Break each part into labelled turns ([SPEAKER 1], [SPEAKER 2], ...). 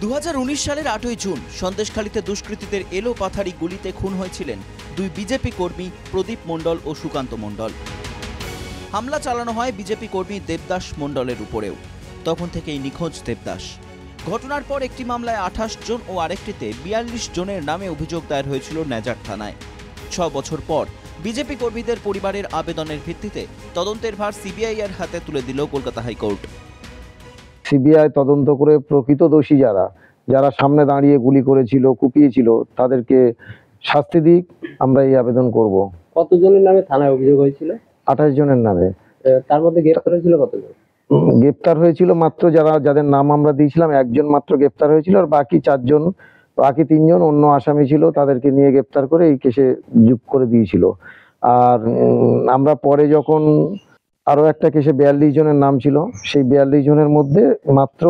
[SPEAKER 1] 2019 সালের 8ই জুন সন্দেশখালীতে দুষ্কৃতীদের এলোপাথারি গুলিতে খুন হয়েছিলেন দুই বিজেপি কর্মী প্রদীপ মণ্ডল ও সুকান্ত মণ্ডল। হামলা চালানো হয় বিজেপি কর্মী দেবদাস মণ্ডলের উপরেও। তখন থেকেই নিখোঁজ দেবদাস। ঘটনার পর একটি মামলায় 28 জন ও আরেকটিতে 42 জনের নামে অভিযোগ দায়ের হয়েছিল নেজার থানায়। 6 বছর পর বিজেপি কর্মীদের পরিবারের আবেদনের ভিত্তিতে তদন্তের ভার সিবিআই এর হাতে তুলে দিল কলকাতা হাইকোর্ট।
[SPEAKER 2] সিবিআই তদন্ত করে প্রকৃত দোষী যারা সামনে দাঁড়িয়ে গুলি করেছিল, কুপিয়েছিল, তাদেরকে শাস্তি দিক, আমরা এই আবেদন করব।
[SPEAKER 3] কতজনের নামে থানায় অভিযোগ হয়েছিল?
[SPEAKER 2] 28 জনের নামে।
[SPEAKER 3] তার মধ্যে গ্রেফতার হয়েছিল কতজন?
[SPEAKER 2] গ্রেফতার হয়েছিল মাত্র যাদের নাম আমরা দিয়েছিলাম, একজন মাত্র গ্রেফতার হয়েছিল, আর বাকি 3 জন অন্য আসামি ছিল, তাদেরকে নিয়ে গ্রেফতার করে এই কেসে যুক্ত করে দিয়েছিল। আর আমরা পরে যখন আরো একটা কেসে 42 জনের নাম ছিল, সেই 42 জনের মধ্যে মাত্র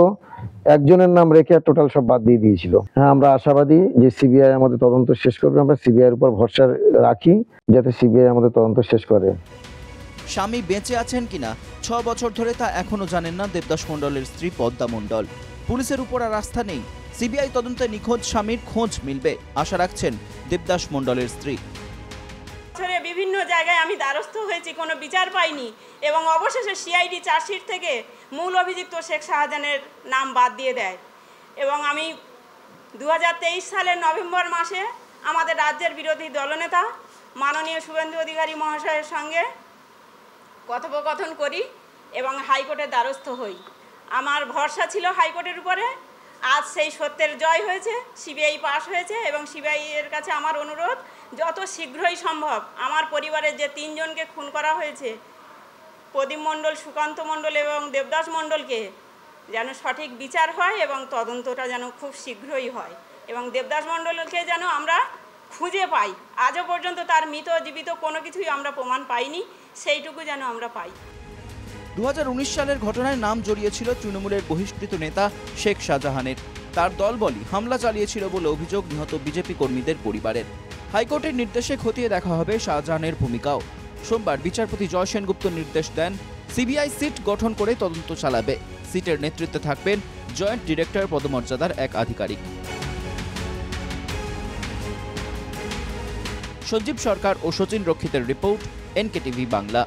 [SPEAKER 2] একজনের নাম রেখে আর টোটাল সব বাদ দিয়ে দিয়েছিল। হ্যাঁ, আমরা আশাবাদী যে সিবিআই আমাদের তদন্ত শেষ করবে। আমরা সিবিআই এর উপর ভরসা রাখি যাতে সিবিআই আমাদের তদন্ত শেষ করে।
[SPEAKER 1] স্বামী বেঁচে আছেন কিনা 6 বছর ধরে তা এখনো জানেন না দেবদাস মণ্ডলের স্ত্রী পদ্মা মণ্ডল। পুলিশের উপর আর আস্থা নেই। সিবিআই তদন্তে নিখোঁজ স্বামীর খোঁজ মিলবে আশা রাখছেন দেবদাস মণ্ডলের স্ত্রী।
[SPEAKER 4] বিভিন্ন জায়গায় আমি দ্বারস্থ হয়েছি, কোনো বিচার পাইনি এবং অবশেষে সিআইডি চার্জশিট থেকে মূল অভিযুক্ত শেখ শাহজাহানের নাম বাদ দিয়ে দেয়। এবং আমি 2023 সালের নভেম্বর মাসে আমাদের রাজ্যের বিরোধী দলনেতা মাননীয় শুভেন্দু অধিকারী মহাশয়ের সঙ্গে কথোপকথন করি এবং হাইকোর্টের দ্বারস্থ হই। আমার ভরসা ছিল হাইকোর্টের উপরে। আজ সেই সত্যের জয় হয়েছে, সিবিআই পাস হয়েছে এবং সিবিআই এর কাছে আমার অনুরোধ, যত শীঘ্রই সম্ভব আমার পরিবারের যে 3 জনকে খুন করা হয়েছে, প্রদীপ মণ্ডল, সুকান্ত মণ্ডল এবং দেবদাস মণ্ডলকে যেন সঠিক বিচার হয় এবং তদন্তটা যেন খুব শীঘ্রই হয় এবং দেবদাস মণ্ডলকে যেন আমরা খুঁজে পাই। আজও পর্যন্ত তার মৃত জীবিত কোনো কিছুই আমরা প্রমাণ পাইনি, সেইটুকু যেন আমরা পাই।
[SPEAKER 1] 2019 সালের ঘটনায় নাম জড়িয়েছিল তৃণমূলের বহিষ্কৃত নেতা শেখ শাহজাহানের। তার দলবলই হামলা চালিয়েছিল বলে অভিযোগ নিহত বিজেপি কর্মীদের পরিবারের। হাইকোর্টের নির্দেশে খতিয়ে দেখা হবে শাহজাহানের ভূমিকাও। সোমবার বিচারপতি জয় সেনগুপ্ত নির্দেশ দেন, সিবিআই সিট গঠন করে তদন্ত চালাবে। সিটের নেতৃত্বে থাকবেন জয়েন্ট ডিরেক্টর পদমর্যাদার এক আধিকারিক। সঞ্জীব সরকার ও শচীন রক্ষিতের রিপোর্ট, NKTV বাংলা।